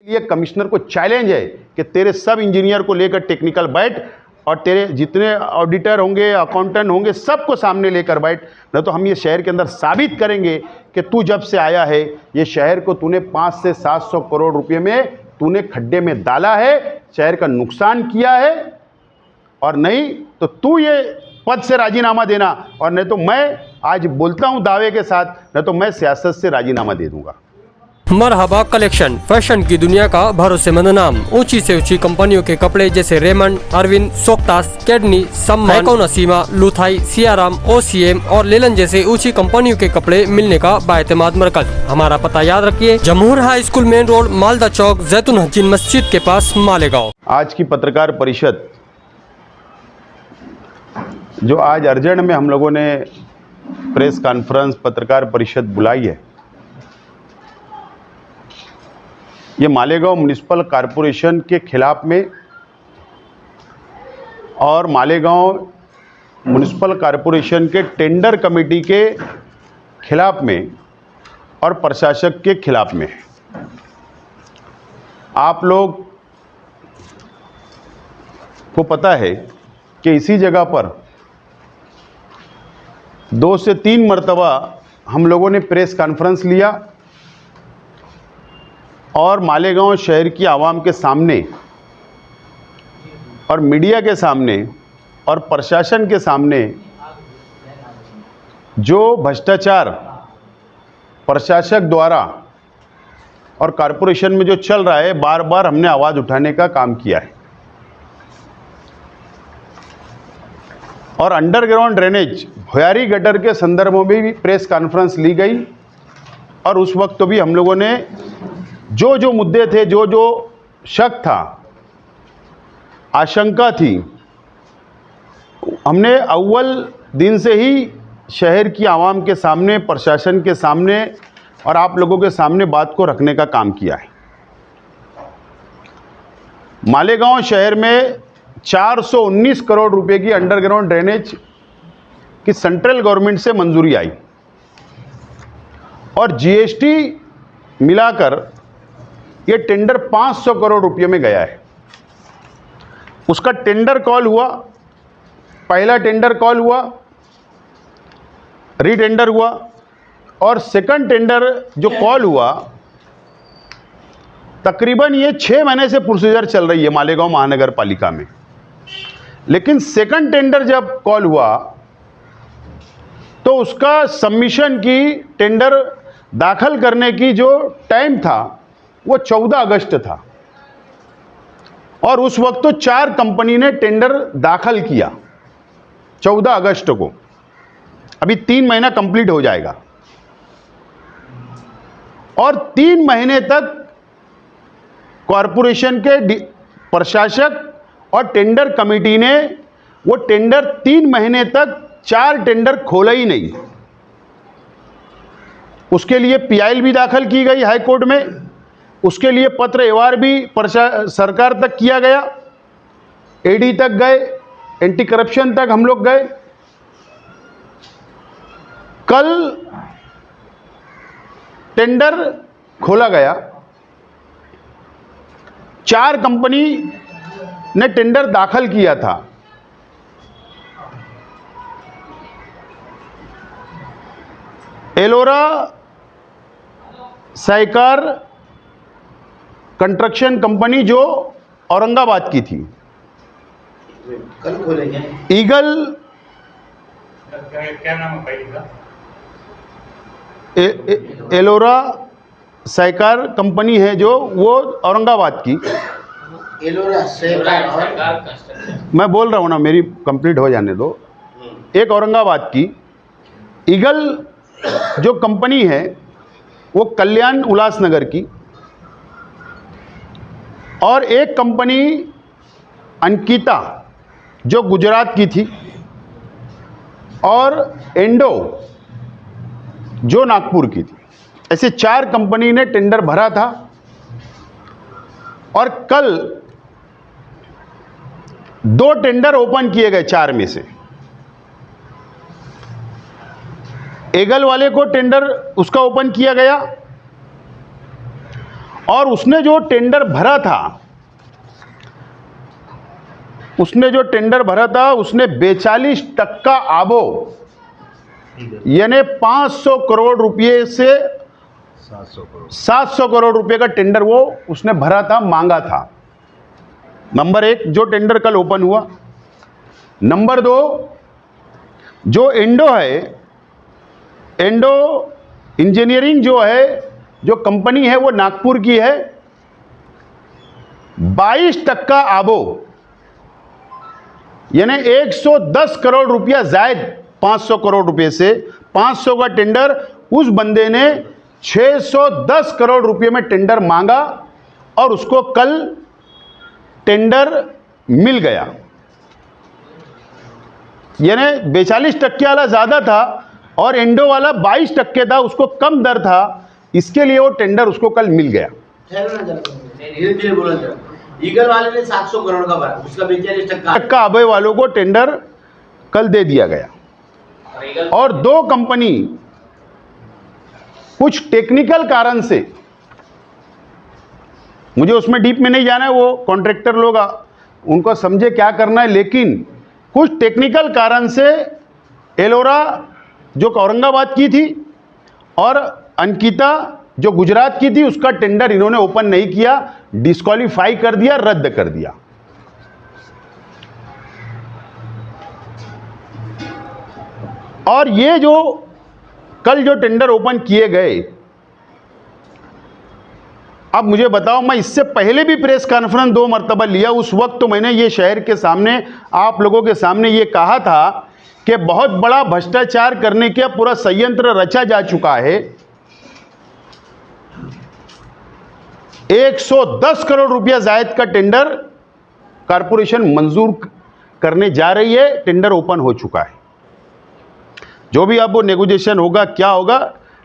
ये कमिश्नर को चैलेंज है कि तेरे सब इंजीनियर को लेकर टेक्निकल बैठ और तेरे जितने ऑडिटर होंगे, अकाउंटेंट होंगे, सबको सामने लेकर बैठ। नहीं तो हम ये शहर के अंदर साबित करेंगे कि तू जब से आया है ये शहर को तूने 500 से 700 करोड़ रुपए में तूने खड्डे में डाला है, शहर का नुकसान किया है। और नहीं तो तू ये पद से राजीनामा देना, और नहीं तो मैं आज बोलता हूं दावे के साथ, नहीं तो मैं सियासत से राजीनामा दे दूंगा। मरहबा कलेक्शन, फैशन की दुनिया का भरोसेमंद नाम। ऊंची से ऊंची कंपनियों के कपड़े जैसे रेमंड, अरविंद, सोक्टास, कैडनी, सम्मान, नसीमा, लुथाई, सियाराम, ओसीएम और लेलन जैसे ऊंची कंपनियों के कपड़े मिलने का बाएतमाद मरकज। हमारा पता याद रखिए, Jamhoor high school main road, Malda Chowk, Zaitoon Hazin मस्जिद के पास, मालेगांव। आज की पत्रकार परिषद जो आज अर्जेंट में हम लोगों ने प्रेस कॉन्फ्रेंस पत्रकार परिषद बुलाई है, ये मालेगांव म्युनिसिपल कॉरपोरेशन के खिलाफ में और मालेगांव म्युनिसिपल कॉरपोरेशन के टेंडर कमेटी के खिलाफ में और प्रशासक के खिलाफ में। आप लोग को पता है कि इसी जगह पर 2 से 3 मरतबा हम लोगों ने प्रेस कॉन्फ्रेंस लिया और मालेगांव शहर की आवाम के सामने और मीडिया के सामने और प्रशासन के सामने जो भ्रष्टाचार प्रशासक द्वारा और कॉरपोरेशन में जो चल रहा है, बार बार हमने आवाज़ उठाने का काम किया है। और अंडरग्राउंड ड्रेनेज, भुयारी गटर के संदर्भों में भी प्रेस कॉन्फ्रेंस ली गई और उस वक्त तो भी हम लोगों ने जो जो मुद्दे थे, जो जो शक था, आशंका थी, हमने अव्वल दिन से ही शहर की आवाम के सामने, प्रशासन के सामने और आप लोगों के सामने बात को रखने का काम किया है। मालेगांव शहर में 419 करोड़ रुपए की अंडरग्राउंड ड्रेनेज की सेंट्रल गवर्नमेंट से मंजूरी आई और जीएसटी मिलाकर ये टेंडर 500 करोड़ रुपए में गया है। उसका टेंडर कॉल हुआ, पहला टेंडर कॉल हुआ, रीटेंडर हुआ और सेकंड टेंडर जो कॉल हुआ, तकरीबन ये 6 महीने से प्रोसीजर चल रही है मालेगांव महानगर पालिका में। लेकिन सेकंड टेंडर जब कॉल हुआ तो उसका सबमिशन की, टेंडर दाखिल करने की जो टाइम था वो 14 अगस्त था और उस वक्त तो 4 कंपनी ने टेंडर दाखिल किया 14 अगस्त को। अभी 3 महीना कंप्लीट हो जाएगा और 3 महीने तक कॉरपोरेशन के प्रशासक और टेंडर कमेटी ने वो टेंडर 3 महीने तक 4 टेंडर खोला ही नहीं। उसके लिए पीआईएल भी दाखिल की गई हाई कोर्ट में, उसके लिए पत्र एवार भी सरकार तक किया गया, एडी तक गए, एंटी करप्शन तक हम लोग गए। कल टेंडर खोला गया, 4 कंपनी ने टेंडर दाखिल किया था। एलोरा साइकार कंस्ट्रक्शन कंपनी जो औरंगाबाद की थी, कल खोलेंगे। ईगल, क्या नाम है? एलोरा साइकार कंपनी है जो वो औरंगाबाद की। एलोरा साइकार, मैं बोल रहा हूँ ना, मेरी कंप्लीट हो जाने दो। एक औरंगाबाद की ईगल जो कंपनी है वो कल्याण उल्लासनगर की, और एक कंपनी अंकिता जो गुजरात की थी, और एंडो जो नागपुर की थी। ऐसे 4 कंपनी ने टेंडर भरा था और कल 2 टेंडर ओपन किए गए 4 में से। एगल वाले को टेंडर उसका ओपन किया गया और उसने जो टेंडर भरा था, उसने 42% आबो यानी 500 करोड़ रुपए से 700 करोड़ रुपए का टेंडर वो उसने भरा था, मांगा था। नंबर 1 जो टेंडर कल ओपन हुआ। नंबर 2 जो एंडो है, एंडो इंजीनियरिंग जो है, जो कंपनी है वो नागपुर की है, 22% आबो यानी 110 करोड़ रुपया जायद 500 करोड़ रुपए से 500 का टेंडर उस बंदे ने 610 करोड़ रुपए में टेंडर मांगा और उसको कल टेंडर मिल गया। यानी 42% वाला ज़्यादा था और एंडो वाला 22% था, उसको कम दर था, इसके लिए वो टेंडर उसको कल मिल गया। धीरे-धीरे बोला जरा। ईगल वाले ने 700 करोड़ का भरा, उसका 42% अभय वालों को टेंडर कल दे दिया गया। और 2 कंपनी कुछ टेक्निकल कारण से, मुझे उसमें डीप में नहीं जाना है, वो कॉन्ट्रैक्टर लोग उनको समझे क्या करना है, लेकिन कुछ टेक्निकल कारण से एलोरा जो औरंगाबाद की थी और अंकिता जो गुजरात की थी, उसका टेंडर इन्होंने ओपन नहीं किया, डिस्क्वालीफाई कर दिया, रद्द कर दिया। और ये जो कल जो टेंडर ओपन किए गए, अब मुझे बताओ, मैं इससे पहले भी प्रेस कॉन्फ्रेंस 2 मरतबा लिया, उस वक्त तो मैंने ये शहर के सामने, आप लोगों के सामने ये कहा था कि बहुत बड़ा भ्रष्टाचार करने का पूरा संयंत्र रचा जा चुका है। 110 करोड़ रुपया जायद का टेंडर कारपोरेशन मंजूर करने जा रही है, टेंडर ओपन हो चुका है। जो भी अब वो नेगोशिएशन होगा, क्या होगा,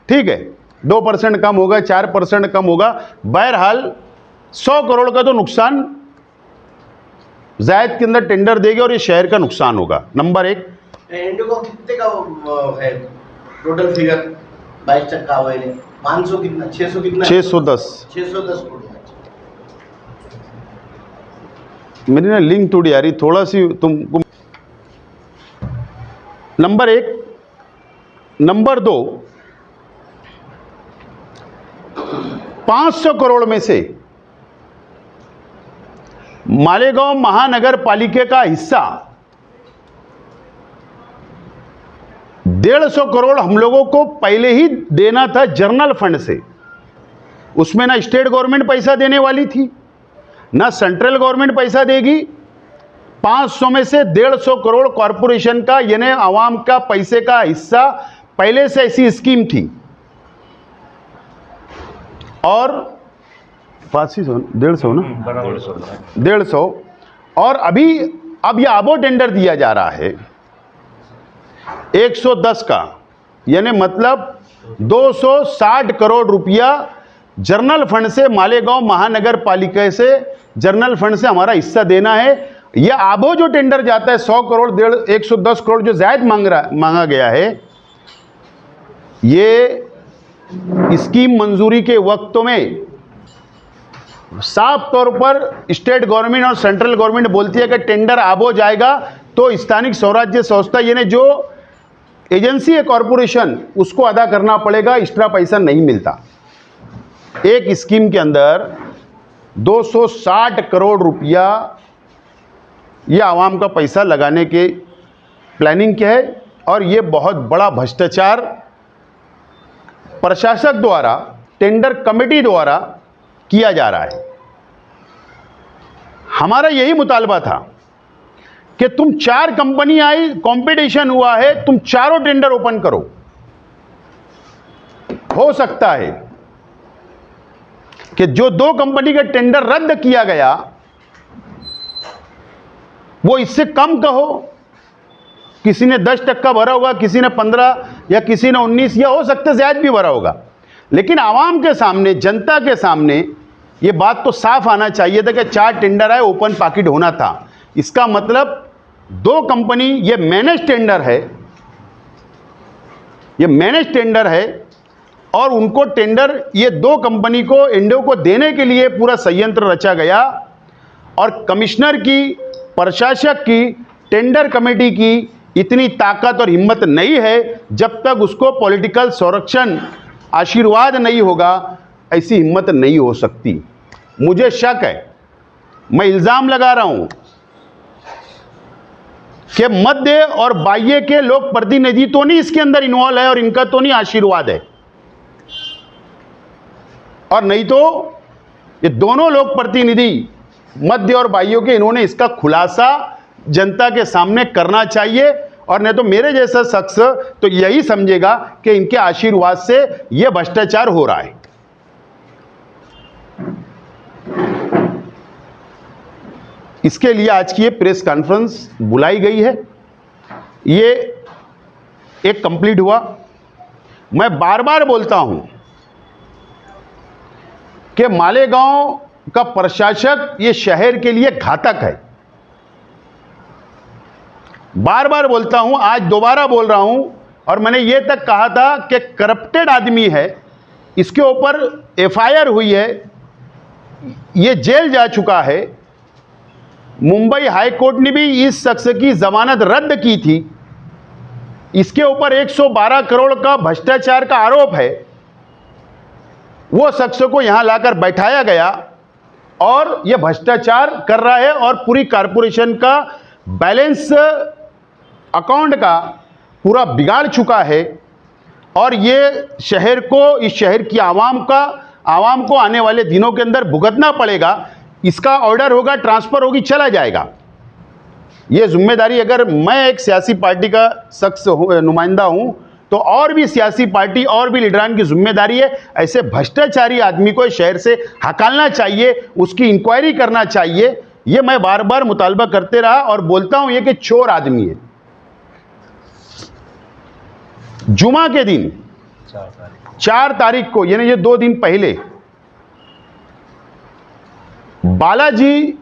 ठीक है, 2% कम होगा, 4% कम होगा, बहरहाल 100 करोड़ का तो नुकसान जायद के अंदर टेंडर देगी और ये शहर का नुकसान होगा। नंबर 1 एंडो को कितने का है टोटल फिगर? 22% हुआ है। 500 कितना, 600 कितना? 610 करोड़। मेरी ना लिंक थोड़ी आ रही, थोड़ा सी तुमको। नंबर 1। नंबर 2, 500 करोड़ में से मालेगांव महानगर पालिका का हिस्सा 150 करोड़ हम लोगों को पहले ही देना था जनरल फंड से। उसमें ना स्टेट गवर्नमेंट पैसा देने वाली थी, ना सेंट्रल गवर्नमेंट पैसा देगी। 500 में से 150 करोड़ कॉरपोरेशन का यानी आवाम का पैसे का हिस्सा, पहले से ऐसी स्कीम थी। और 150 ना, 150, और अब यह आबो टेंडर दिया जा रहा है 110 का, यानी मतलब 260 करोड़ रुपया जनरल फंड से, मालेगांव महानगर पालिका से जनरल फंड से हमारा हिस्सा देना है। यह आबो जो टेंडर जाता है 100 करोड़ 110 करोड़ जो जायद मांगा गया है, ये स्कीम मंजूरी के वक्तों में साफ तौर पर स्टेट गवर्नमेंट और सेंट्रल गवर्नमेंट बोलती है कि टेंडर आबो जाएगा तो स्थानिक स्वराज्य संस्था यानी जो एजेंसी है कॉरपोरेशन, उसको अदा करना पड़ेगा, एक्स्ट्रा पैसा नहीं मिलता। एक स्कीम के अंदर 260 करोड़ रुपया ये आवाम का पैसा लगाने के प्लानिंग क्या है, और ये बहुत बड़ा भ्रष्टाचार प्रशासक द्वारा, टेंडर कमेटी द्वारा किया जा रहा है। हमारा यही मुतालबा था कि तुम 4 कंपनी आई, कंपटीशन हुआ है, तुम चारों टेंडर ओपन करो। हो सकता है कि जो 2 कंपनी का टेंडर रद्द किया गया वो इससे कम कहो, किसी ने 10% भरा होगा, किसी ने 15 या किसी ने 19 या हो सकता है ज्यादा भी भरा होगा, लेकिन आवाम के सामने, जनता के सामने ये बात तो साफ आना चाहिए था कि 4 टेंडर आए, ओपन पाकिट होना था। इसका मतलब 2 कंपनी, ये मैनेज टेंडर है, ये मैनेज टेंडर है, और उनको टेंडर, ये दो कंपनी को, इंडो को देने के लिए पूरा संयंत्र रचा गया। और कमिश्नर की, प्रशासक की, टेंडर कमेटी की इतनी ताकत और हिम्मत नहीं है, जब तक उसको पॉलिटिकल संरक्षण, आशीर्वाद नहीं होगा, ऐसी हिम्मत नहीं हो सकती। मुझे शक है, मैं इल्ज़ाम लगा रहा हूं कि मध्य और बाह्य के लोक प्रतिनिधि तो नहीं इसके अंदर इन्वॉल्व है और इनका तो नहीं आशीर्वाद है, और नहीं तो ये दोनों लोक प्रतिनिधि मध्य और बाह्यों के, इन्होंने इसका खुलासा जनता के सामने करना चाहिए। और नहीं तो मेरे जैसा शख्स तो यही समझेगा कि इनके आशीर्वाद से यह भ्रष्टाचार हो रहा है। इसके लिए आज की ये प्रेस कॉन्फ्रेंस बुलाई गई है। ये एक कंप्लीट हुआ। मैं बार बार बोलता हूं कि मालेगांव का प्रशासक ये शहर के लिए घातक है। बार बार बोलता हूं, आज दोबारा बोल रहा हूं। और मैंने ये तक कहा था कि करप्टेड आदमी है, इसके ऊपर एफआईआर हुई है, ये जेल जा चुका है। मुंबई हाई कोर्ट ने भी इस शख्स की जमानत रद्द की थी। इसके ऊपर 112 करोड़ का भ्रष्टाचार का आरोप है। वो शख्स को यहां लाकर बैठाया गया और यह भ्रष्टाचार कर रहा है और पूरी कारपोरेशन का बैलेंस अकाउंट का पूरा बिगाड़ चुका है। और ये शहर को, इस शहर की आवाम को आने वाले दिनों के अंदर भुगतना पड़ेगा। इसका ऑर्डर होगा, ट्रांसफर होगी, चला जाएगा। ये जिम्मेदारी, अगर मैं एक सियासी पार्टी का शख्स नुमाइंदा हूं, तो और भी सियासी पार्टी और भी लीडरान की जिम्मेदारी है, ऐसे भ्रष्टाचारी आदमी को शहर से हकालना चाहिए, उसकी इंक्वायरी करना चाहिए। ये मैं बार बार मुतालबा करते रहा और बोलता हूं ये कि चोर आदमी है। जुमा के दिन 4 तारीख को, यानी ये 2 दिन पहले, बालाजी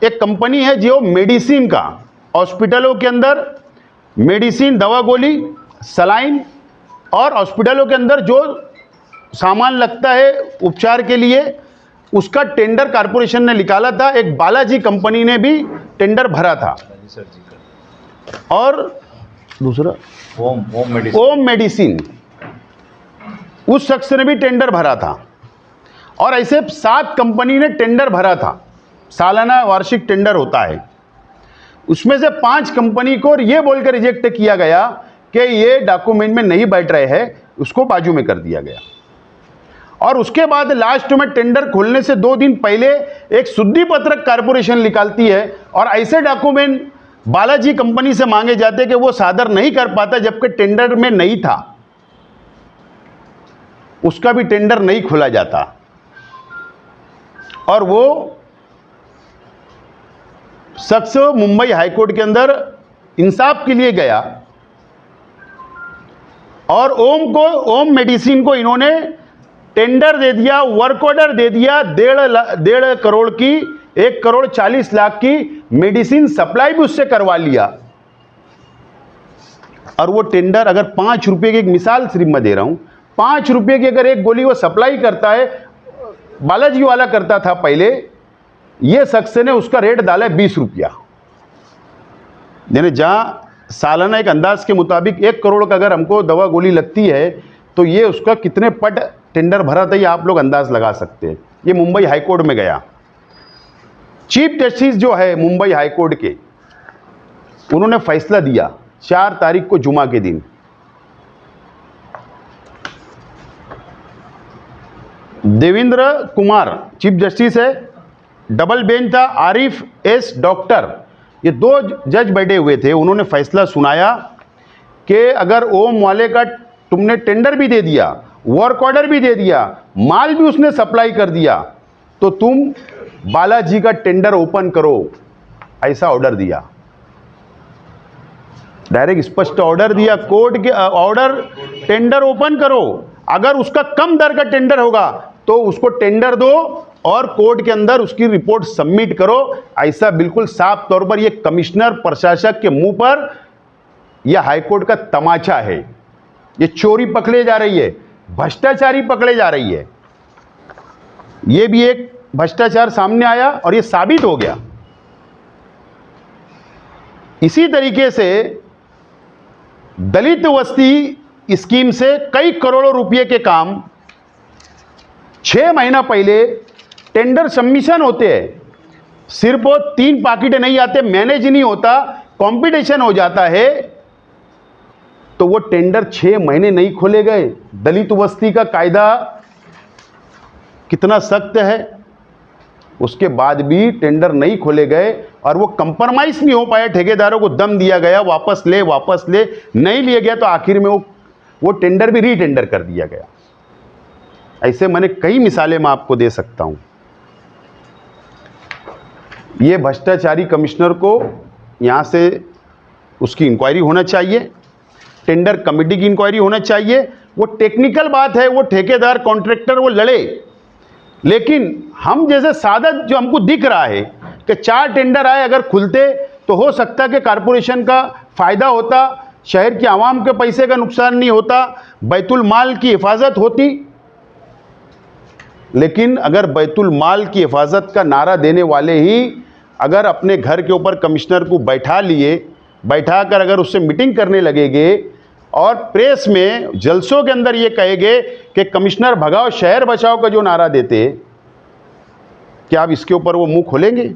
एक कंपनी है जो मेडिसिन का, हॉस्पिटलों के अंदर मेडिसिन, दवा गोली, सलाइन और हॉस्पिटलों के अंदर जो सामान लगता है उपचार के लिए, उसका टेंडर कारपोरेशन ने निकाला था। एक बालाजी कंपनी ने भी टेंडर भरा था। और दूसरा ओम मेडिसिन, उस शख्स ने भी टेंडर भरा था। और ऐसे 7 कंपनी ने टेंडर भरा था। सालाना वार्षिक टेंडर होता है। उसमें से 5 कंपनी को ये बोलकर रिजेक्ट किया गया कि ये डॉक्यूमेंट में नहीं बैठ रहे हैं, उसको बाजू में कर दिया गया। और उसके बाद लास्ट में टेंडर खोलने से 2 दिन पहले एक शुद्धि पत्रक कारपोरेशन निकालती है और ऐसे डॉक्यूमेंट बालाजी कंपनी से मांगे जाते कि वो सादर नहीं कर पाता, जबकि टेंडर में नहीं था, उसका भी टेंडर नहीं खोला जाता। और वो शख्स मुंबई हाईकोर्ट के अंदर इंसाफ के लिए गया और ओम मेडिसिन को इन्होंने टेंडर दे दिया, वर्क ऑर्डर दे दिया। 1.5 करोड़ की, 1,40,00,000 की मेडिसिन सप्लाई भी उससे करवा लिया। और वो टेंडर, अगर 5 रुपए की, एक मिसाल सिर्फ मैं दे रहा हूं, 5 रुपए की अगर एक गोली वो सप्लाई करता है, बालाजी वाला करता था पहले, ये शख्स ने उसका रेट डाला है 20 रुपया। यानी जहां सालाना एक अंदाज के मुताबिक 1 करोड़ का अगर हमको दवा गोली लगती है, तो ये उसका कितने पट टेंडर भरा था, ये आप लोग अंदाज लगा सकते हैं। ये मुंबई हाईकोर्ट में गया। चीफ जस्टिस जो है मुंबई हाईकोर्ट के, उन्होंने फैसला दिया 4 तारीख को, जुमा के दिन। देवेंद्र कुमार चीफ जस्टिस है, डबल बेंच था, आरिफ एस डॉक्टर, ये 2 जज बैठे हुए थे। उन्होंने फैसला सुनाया कि अगर ओम वाले का तुमने टेंडर भी दे दिया, वर्क ऑर्डर भी दे दिया, माल भी उसने सप्लाई कर दिया, तो तुम बालाजी का टेंडर ओपन करो, ऐसा ऑर्डर दिया। डायरेक्ट स्पष्ट ऑर्डर दिया कोर्ट के, ऑर्डर, टेंडर ओपन करो। अगर उसका कम दर का टेंडर होगा तो उसको टेंडर दो और कोर्ट के अंदर उसकी रिपोर्ट सबमिट करो। ऐसा बिल्कुल साफ तौर पर ये कमिश्नर, प्रशासक के मुंह पर यह हाईकोर्ट का तमाचा है। ये चोरी पकड़े जा रही है, भ्रष्टाचारी पकड़े जा रही है। ये भी एक भ्रष्टाचार सामने आया और ये साबित हो गया। इसी तरीके से दलित वस्ती स्कीम से कई करोड़ों रुपए के काम 6 महीना पहले टेंडर सबमिशन होते हैं, सिर्फ वो 3 पाकिट नहीं आते, मैनेज नहीं होता, कंपटीशन हो जाता है, तो वो टेंडर 6 महीने नहीं खोले गए। दलित वस्ती का कायदा कितना सख्त है, उसके बाद भी टेंडर नहीं खोले गए और वो कंप्रोमाइज नहीं हो पाया। ठेकेदारों को दम दिया गया, वापस ले, नहीं लिया गया तो आखिर में वो टेंडर भी रीटेंडर कर दिया गया। ऐसे मैंने कई मिसालें मैं आपको दे सकता हूं। ये भ्रष्टाचारी कमिश्नर को यहां से उसकी इंक्वायरी होना चाहिए, टेंडर कमेटी की इंक्वायरी होना चाहिए। वो टेक्निकल बात है, वो ठेकेदार कॉन्ट्रैक्टर वो लड़े, लेकिन हम जैसे सादा जो हमको दिख रहा है कि 4 टेंडर आए, अगर खुलते तो हो सकता कि कारपोरेशन का फायदा होता, शहर की आवाम के पैसे का नुकसान नहीं होता, बैतुल माल की हिफाजत होती। लेकिन अगर बैतुल माल की हिफाजत का नारा देने वाले ही अगर अपने घर के ऊपर कमिश्नर को बैठाकर अगर उससे मीटिंग करने लगेंगे और प्रेस में जलसों के अंदर ये कहेंगे कि कमिश्नर भगाओ शहर बचाओ का जो नारा देते, क्या आप इसके ऊपर वो मुंह खोलेंगे?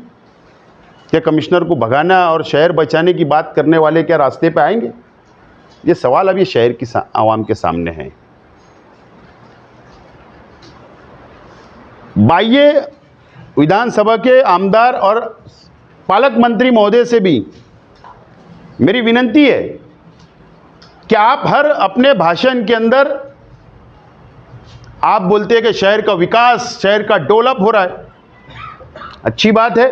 क्या कमिश्नर को भगाना और शहर बचाने की बात करने वाले क्या रास्ते पे आएंगे? ये सवाल अब ये शहर की आवाम के सामने है। बाह्य विधानसभा के आमदार और पालक मंत्री महोदय से भी मेरी विनती है कि आप हर अपने भाषण के अंदर आप बोलते हैं कि शहर का विकास, शहर का डेवलप हो रहा है, अच्छी बात है,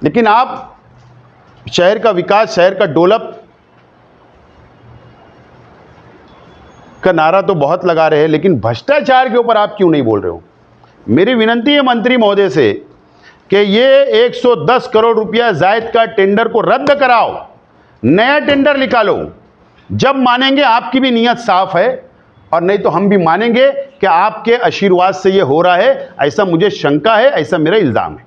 लेकिन आप शहर का विकास, शहर का डेवलप का नारा तो बहुत लगा रहे हैं, लेकिन भ्रष्टाचार के ऊपर आप क्यों नहीं बोल रहे हो? मेरी विनती है मंत्री महोदय से कि ये 110 करोड़ रुपया जायद का टेंडर को रद्द कराओ, नया टेंडर निकालो। जब मानेंगे आपकी भी नीयत साफ है, और नहीं तो हम भी मानेंगे कि आपके आशीर्वाद से ये हो रहा है, ऐसा मुझे शंका है, ऐसा मेरा इल्जाम है।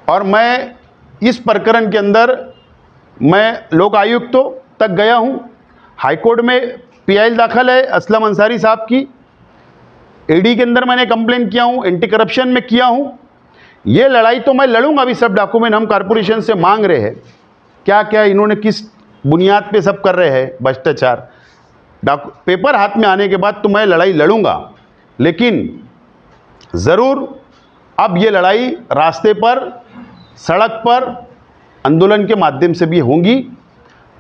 और मैं इस प्रकरण के अंदर मैं लोक आयुक्तों तक गया हूं, हाईकोर्ट में पीआईएल दाखिल है असलम अंसारी साहब की, ईडी के अंदर मैंने कंप्लेन किया हूं, एंटी करप्शन में किया हूं। ये लड़ाई तो मैं लड़ूंगा। अभी सब डॉक्यूमेंट हम कॉरपोरेशन से मांग रहे हैं, क्या क्या इन्होंने किस बुनियाद पे सब कर रहे हैं भ्रष्टाचार। पेपर हाथ में आने के बाद तो मैं लड़ाई लड़ूंगा, लेकिन ज़रूर अब ये लड़ाई रास्ते पर, सड़क पर, आंदोलन के माध्यम से भी होंगी,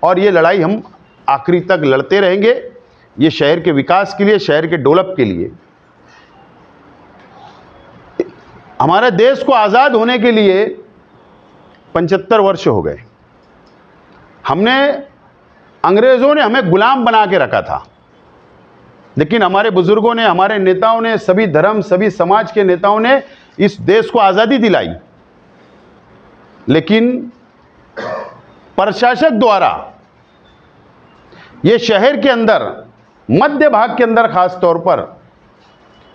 और ये लड़ाई हम आखिरी तक लड़ते रहेंगे, ये शहर के विकास के लिए, शहर के डेवलप के लिए। हमारे देश को आज़ाद होने के लिए 75 वर्ष हो गए। अंग्रेज़ों ने हमें गुलाम बना के रखा था, लेकिन हमारे बुजुर्गों ने, हमारे नेताओं ने, सभी धर्म, सभी समाज के नेताओं ने इस देश को आज़ादी दिलाई। लेकिन प्रशासक द्वारा ये शहर के अंदर, मध्य भाग के अंदर खास तौर पर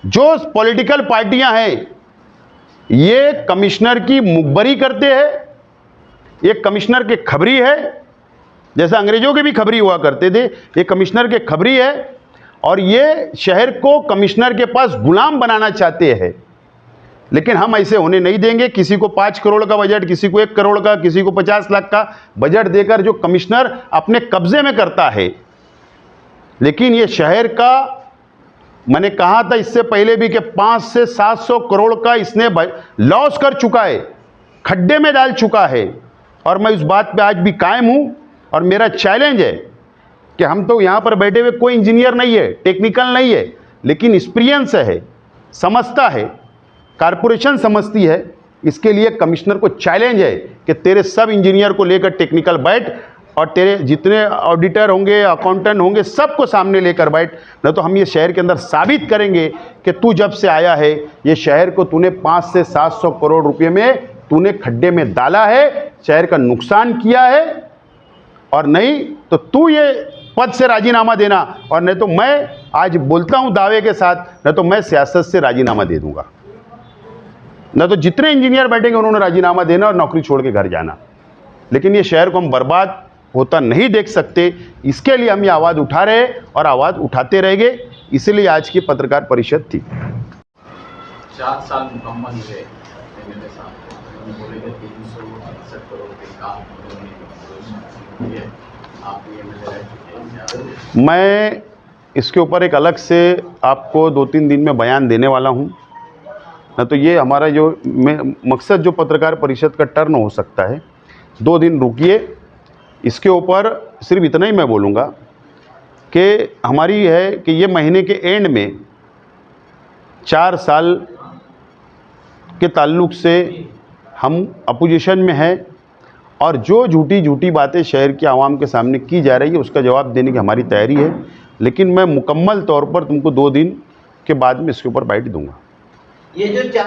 जो पॉलिटिकल पार्टियां हैं, ये कमिश्नर की मुखबरी करते हैं, ये कमिश्नर के खबरी है, जैसे अंग्रेजों के भी खबरी हुआ करते थे, ये कमिश्नर के खबरी है, और ये शहर को कमिश्नर के पास गुलाम बनाना चाहते हैं। लेकिन हम ऐसे होने नहीं देंगे। किसी को 5 करोड़ का बजट, किसी को 1 करोड़ का, किसी को 50 लाख का बजट देकर जो कमिश्नर अपने कब्जे में करता है, लेकिन ये शहर का, मैंने कहा था इससे पहले भी कि 500 से 700 करोड़ का इसने लॉस कर चुका है, खड्डे में डाल चुका है। और मैं उस बात पे आज भी कायम हूं, और मेरा चैलेंज है कि हम तो यहाँ पर बैठे हुए कोई इंजीनियर नहीं है, टेक्निकल नहीं है, लेकिन एक्सपीरियंस है, समझता है, कारपोरेशन समझती है। इसके लिए कमिश्नर को चैलेंज है कि तेरे सब इंजीनियर को लेकर टेक्निकल बैठ, और तेरे जितने ऑडिटर होंगे, अकाउंटेंट होंगे, सबको सामने लेकर बैठ, न तो हम ये शहर के अंदर साबित करेंगे कि तू जब से आया है, ये शहर को तूने 500 से 700 करोड़ रुपए में तूने खड्डे में डाला है, शहर का नुकसान किया है, और नहीं तो तू ये पद से राजीनामा देना, और नहीं तो मैं आज बोलता हूं दावे के साथ, नहीं तो मैं सियासत से राजीनामा दे दूंगा। न तो जितने इंजीनियर बैठेंगे उन्होंने राजीनामा देना और नौकरी छोड़ के घर जाना। लेकिन ये शहर को हम बर्बाद होता नहीं देख सकते, इसके लिए हम ये आवाज़ उठा रहे और आवाज़ उठाते रहेंगे। इसलिए आज की पत्रकार परिषद थी। 4 साल मुकम्मल हुए एमएलए साहब को, हम बोले कि 367 करोड़ के काम उन्होंने, आप भी एमएलए रह चुके हैं। मैं इसके ऊपर एक अलग से आपको 2-3 दिन में बयान देने वाला हूं। ना तो ये हमारा जो मकसद जो पत्रकार परिषद का टर्न हो सकता है, 2 दिन रुकिए। इसके ऊपर सिर्फ इतना ही मैं बोलूँगा कि हमारी है कि ये महीने के एंड में 4 साल के ताल्लुक़ से हम अपोजिशन में हैं, और जो झूठी बातें शहर की आवाम के सामने की जा रही है उसका जवाब देने की हमारी तैयारी है। लेकिन मैं मुकम्मल तौर पर तुमको 2 दिन के बाद में इसके ऊपर बाइट दूंगा। ये जो